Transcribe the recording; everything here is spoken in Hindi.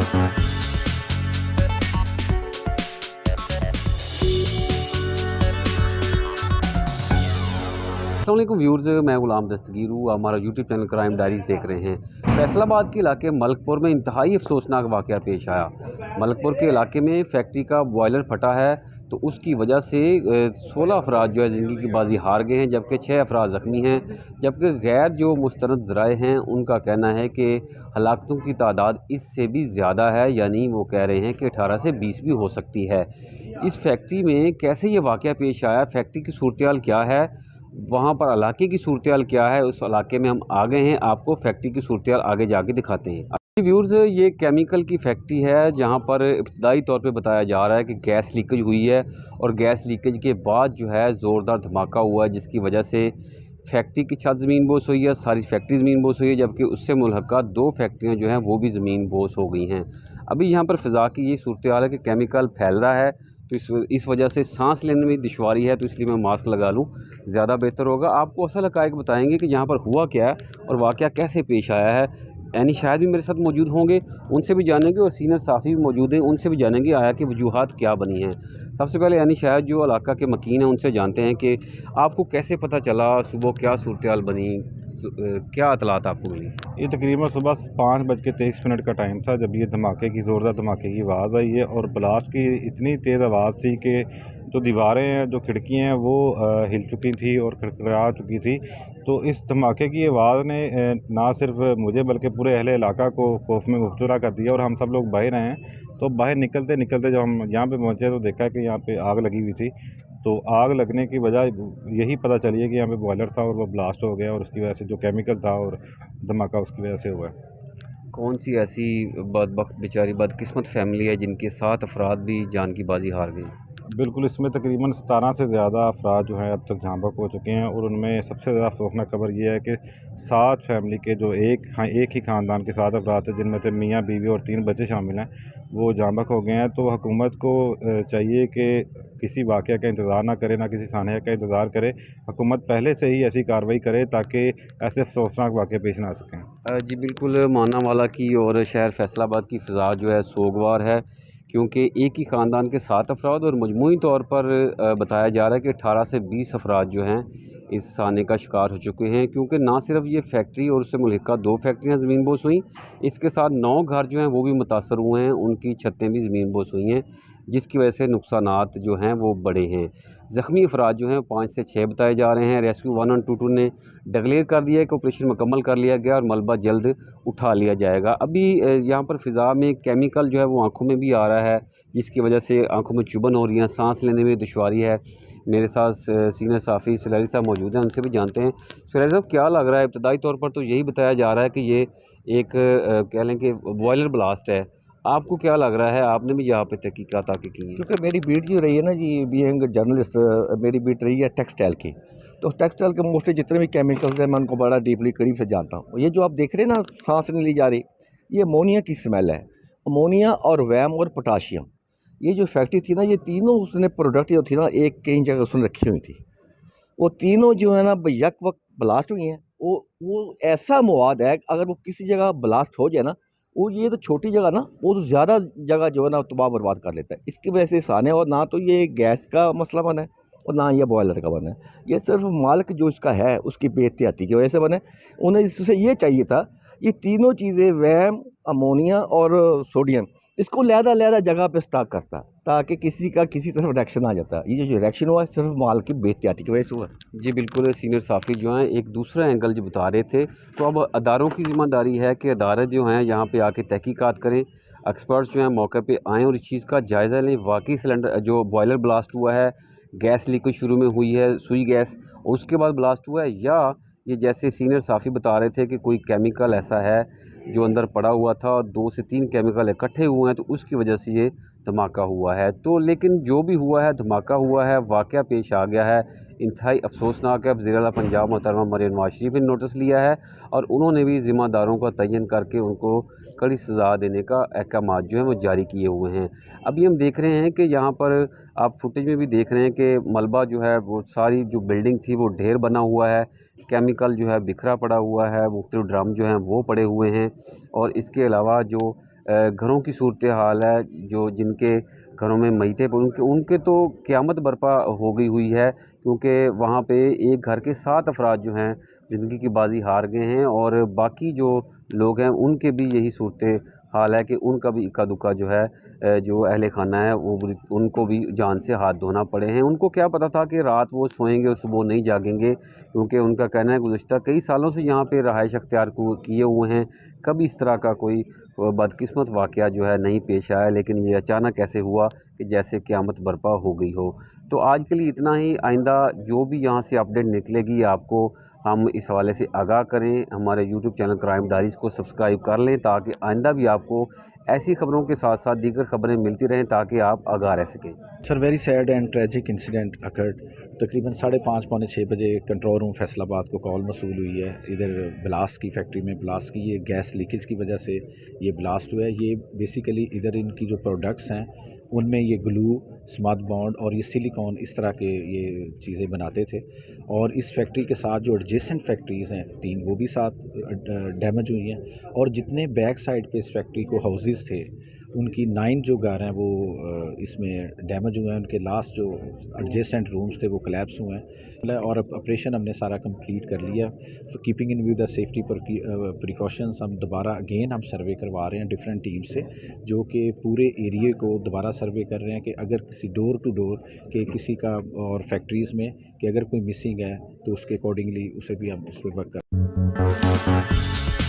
अस्सलाम वालेकुम व्यूअर्स, मैं गुलाम दस्तगीर हूँ। हमारा यूट्यूब चैनल क्राइम डायरीज़ देख रहे हैं। फैसलाबाद के इलाके मलकपुर में इंतहाई अफसोसनाक वाक़या पेश आया। मलकपुर के इलाके में फैक्ट्री का बॉयलर फटा है, तो उसकी वजह से 16 अफराद जो है ज़िंदगी की बाजी हार गए हैं, जबकि 6 अफराद ज़ख्मी हैं। जबकि गैर जो मुस्तनद ज़राए हैं उनका कहना है कि हलाकतों की तादाद इससे भी ज़्यादा है, यानी वो कह रहे हैं कि 18 से 20 भी हो सकती है। इस फैक्ट्री में कैसे ये वाक़या पेश आया, फैक्ट्री की सूरत क्या है, वहाँ पर इलाके की सूरत क्या है, उस इलाके में हम आ गए हैं। आपको फैक्ट्री की सूरत आगे जाके दिखाते हैं। व्यूअर्स, ये केमिकल की फैक्ट्री है जहाँ पर इब्तदाई तौर पे बताया जा रहा है कि गैस लीकेज हुई है, और गैस लीकेज के बाद जो है ज़ोरदार धमाका हुआ है, जिसकी वजह से फैक्ट्री की छत ज़मीन बोस हुई है, सारी फैक्ट्री ज़मीन बोस हुई है, जबकि उससे मुल्हका 2 फैक्ट्रियाँ जो हैं वो भी ज़मीन बोस हो गई हैं। अभी यहाँ पर फ़िज़ा की ये सूरत हाल है कि केमिकल फैल रहा है, तो इस वजह से सांस लेने में दुश्वारी है, तो इसलिए मैं मास्क लगा लूँ, ज़्यादा बेहतर होगा। आपको असल हक़ाइक़ बताएंगे कि यहाँ पर हुआ क्या है और वाक़या कैसे पेश आया है। यानी शायद भी मेरे साथ मौजूद होंगे, उनसे भी जानेंगे, और सीनियर साफ़ी भी मौजूद हैं, उनसे भी जानेंगे आया कि वजूहात क्या बनी हैं। सबसे पहले यानी शायद जो इलाका के मकीन हैं उनसे जानते हैं कि आपको कैसे पता चला, सुबह क्या सूरत बनी, क्या इतलात आपको मिली? ये तकरीबन सुबह 5:23 का टाइम था जब ये धमाके की ज़ोरदार धमाके की आवाज़ आई है, और ब्लास्ट की इतनी तेज़ आवाज़ थी कि जो दीवारें हैं, जो खिड़कियाँ हैं, वो हिल चुकी थी और खड़खड़ा चुकी थी। तो इस धमाके की आवाज़ ने ना सिर्फ मुझे बल्कि पूरे अहले इलाका को खौफ में मुबतला कर दिया, और हम सब लोग बाहर आए हैं। तो बाहर निकलते निकलते जब हम यहाँ पे पहुँचे तो देखा कि यहाँ पे आग लगी हुई थी। तो आग लगने की वजह यही पता चली है कि यहाँ पे बॉयलर था और वो ब्लास्ट हो गया, और उसकी वजह से जो केमिकल था और धमाका उसकी वजह से हुआ है। कौन सी ऐसी बदबख्त बेचारी बदकिस्मत फैमिली है जिनके 7 अफराद भी जान की बाजी हार गई? बिल्कुल, इसमें तकरीबन 17 से ज़्यादा अफराद जो हैं अब तक जहाँ बहक हो चुके हैं, और उनमें सबसे ज़्यादा अफसोसनाक खबर ये है कि 7 फैमिली के जो एक ही ख़ानदान के 7 अफराद थे, जिनमें से मियाँ बीवी और 3 बच्चे शामिल हैं, वो जहाँ बहक हो गए हैं। तो हुकूमत को चाहिए कि किसी वाक़या का इंतज़ार ना करे, ना किसी सानया का इंतज़ार करे। हुकूमत पहले से ही ऐसी कार्रवाई करे ताकि ऐसे अफसोसनाक वाक़ये पेश ना आ सकें। जी बिल्कुल, मानावाला की और शहर फैसलाबाद की फ़िज़ा जो है सोगवार है, क्योंकि एक ही ख़ानदान के 7 अफराद, और मजमूई तौर पर बताया जा रहा है कि 18 से 20 अफराद जो हैं इस साने का शिकार हो चुके हैं। क्योंकि ना सिर्फ ये फैक्ट्री और उससे मुल्हिका 2 फैक्ट्रियाँ ज़मीन बोस हुई, इसके साथ 9 घर जो हैं वो भी मुतासर हुए हैं, उनकी छतें भी ज़मीन बोस हुई हैं, जिसकी वजह से नुकसानात जो हैं वो बड़े हैं। ज़ख्मी अफराद जो हैं 5 से 6 बताए जा रहे हैं। रेस्क्यू 1 और 2 ने डिक्लेयर कर दिया है कि ऑपरेशन मुकम्मल कर लिया गया और मलबा जल्द उठा लिया जाएगा। अभी यहाँ पर फ़िज़ा में केमिकल जो है वो आँखों में भी आ रहा है, जिसकी वजह से आँखों में चुभन हो रही है, सांस लेने में दुश्वारी है। मेरे साथ सीनियर साफ़ी सुलैरी साहब मौजूद हैं, उनसे भी जानते हैं। सुलैरी साहब, क्या लग रहा है? इब्तदाई तौर पर तो यही बताया जा रहा है कि ये एक कह लें कि बॉयलर ब्लास्ट है। आपको क्या लग रहा है? आपने भी यहाँ पे तहकीकात आके की हैं? क्योंकि मेरी बीट जो रही है ना जी, बीइंग जर्नलिस्ट, मेरी बीट रही है टेक्सटाइल की। तो टेक्सटाइल के मोस्टली जितने भी केमिकल्स हैं मैं उनको बड़ा डीपली करीब से जानता हूँ। ये जो आप देख रहे हैं ना, सांस नहीं ली जा रही, ये अमोनिया की स्मेल है। अमोनिया और वैम और पोटाशियम, ये जो फैक्ट्री थी ना, ये तीनों उसने प्रोडक्ट जो थी ना, एक कई जगह उसने रखी हुई थी। वो तीनों जो है ना यक वक्त ब्लास्ट हुई हैं। वो ऐसा मवाद है, अगर वो किसी जगह ब्लास्ट हो जाए ना, वो ये तो छोटी जगह ना, वो तो ज़्यादा जगह जो है ना तबाह बर्बाद कर लेता है। इसकी वजह से साने, और ना तो ये गैस का मसला बना है और ना ये बॉयलर का बना है। ये सिर्फ मालिक जो इसका है उसकी बेहतियाती की वजह से बने। उन्हें इससे ये चाहिए था, ये तीनों चीज़ें वैम, अमोनिया और सोडियम, इसको लहदा जगह पे स्टॉक करता, ताकि किसी का किसी तरफ रिएक्शन आ जाता। ये जो रिएक्शन हुआ है सिर्फ माल की बेहतियाती की वजह से हुआ। जी बिल्कुल, सीनियर साफ़ी जो हैं एक दूसरा एंगल जो बता रहे थे। तो अब अदारों की ज़िम्मेदारी है कि अदारे जो हैं यहाँ पे आके तहकीकात करें, एक्सपर्ट्स जो हैं मौके पे आएँ और इस चीज़ का जायज़ा लें। वाकई सिलेंडर जो बॉयलर ब्लास्ट हुआ है, गैस लीकेज शुरू में हुई है, सुई गैस, और उसके बाद ब्लास्ट हुआ है, या ये जैसे सीनियर साफ़ी बता रहे थे कि कोई केमिकल ऐसा है जो अंदर पड़ा हुआ था और 2 से 3 केमिकल इकट्ठे हुए हैं, तो उसकी वजह से ये धमाका हुआ है। तो लेकिन जो भी हुआ है, धमाका हुआ है, वाक़या पेश आ गया है, इंतहाई अफसोसनाक है। वज़ीर-ए-आला पंजाब मोहतरमा मरियम नवाज़ शरीफ ने नोटिस लिया है, और उन्होंने भी ज़िम्मेदारों का तयन करके उनको कड़ी सज़ा देने का अहकामात जो हैं वो जारी किए हुए हैं। अभी हम देख रहे हैं कि यहाँ पर आप फुटेज में भी देख रहे हैं कि मलबा जो है वो सारी जो बिल्डिंग थी वो ढेर बना हुआ है, केमिकल जो है बिखरा पड़ा हुआ है, मुख्तलिफ ड्रम जो हैं वो पड़े हुए हैं, और इसके अलावा जो घरों की सूरत हाल है, जो जिनके घरों में मैयतें पड़ी उनके तो क़यामत बर्पा हो गई हुई है, क्योंकि वहाँ पे एक घर के 7 अफराद जो हैं ज़िंदगी की बाजी हार गए हैं और बाकी जो लोग हैं उनके भी यही सूरत हाल है कि उनका भी इक्का दुक्का जो है जो अहले खाना है वो उनको भी जान से हाथ धोना पड़े हैं। उनको क्या पता था कि रात वो सोएंगे और सुबह नहीं जागेंगे, क्योंकि उनका कहना है गुज़श्ता कई सालों से यहाँ पे रहाइश अख्तियार किए हुए हैं, कभी इस तरह का कोई बदकिस्मत वाक़या जो है नहीं पेश आया, लेकिन ये अचानक ऐसे हुआ कि जैसे क़यामत बर्पा हो गई हो। तो आज के लिए इतना ही। आइंदा जो भी यहाँ से अपडेट निकलेगी आपको हम इस हवाले से आगाह करें। हमारे यूट्यूब चैनल क्राइम डायरीज़ को सब्सक्राइब कर लें, ताकि आइंदा भी आपको ऐसी खबरों के साथ साथ दीगर खबरें मिलती रहें, ताकि आप आगाह रह सकें। Sir very sad and tragic incident occurred. तकरीबन 5:30 पौने 6 बजे कंट्रोल रूम फैसलाबाद को कॉल मसूल हुई है, इधर ब्लास्ट की फैक्ट्री में ब्लास्ट की, ये गैस लीकेज की वजह से ये ब्लास्ट हुआ है। ये बेसिकली इधर इनकी जो प्रोडक्ट्स हैं उनमें ये ग्लू, स्मद बॉन्ड और ये सिलिकॉन इस तरह के ये चीज़ें बनाते थे, और इस फैक्ट्री के साथ जो एडजेसेंट फैक्ट्रीज़ हैं 3 वो भी साथ डैमेज हुई हैं, और जितने बैक साइड पे इस फैक्ट्री को हाउसेस थे उनकी 9 जो घर हैं वो इसमें डैमेज हुए हैं। उनके लास्ट जो एडजेसेंट रूम्स थे वो कोलैप्स हुए हैं, और ऑपरेशन हमने सारा कंप्लीट कर लिया। Keeping in view the safety precautions हम दोबारा अगेन हम सर्वे करवा रहे हैं डिफरेंट टीम से, जो कि पूरे एरिए को दोबारा सर्वे कर रहे हैं कि अगर किसी डोर टू डोर के किसी का और फैक्ट्रीज़ में कि अगर कोई मिसिंग है तो उसके अकॉर्डिंगली उसे भी हम उस पर वर्क कर।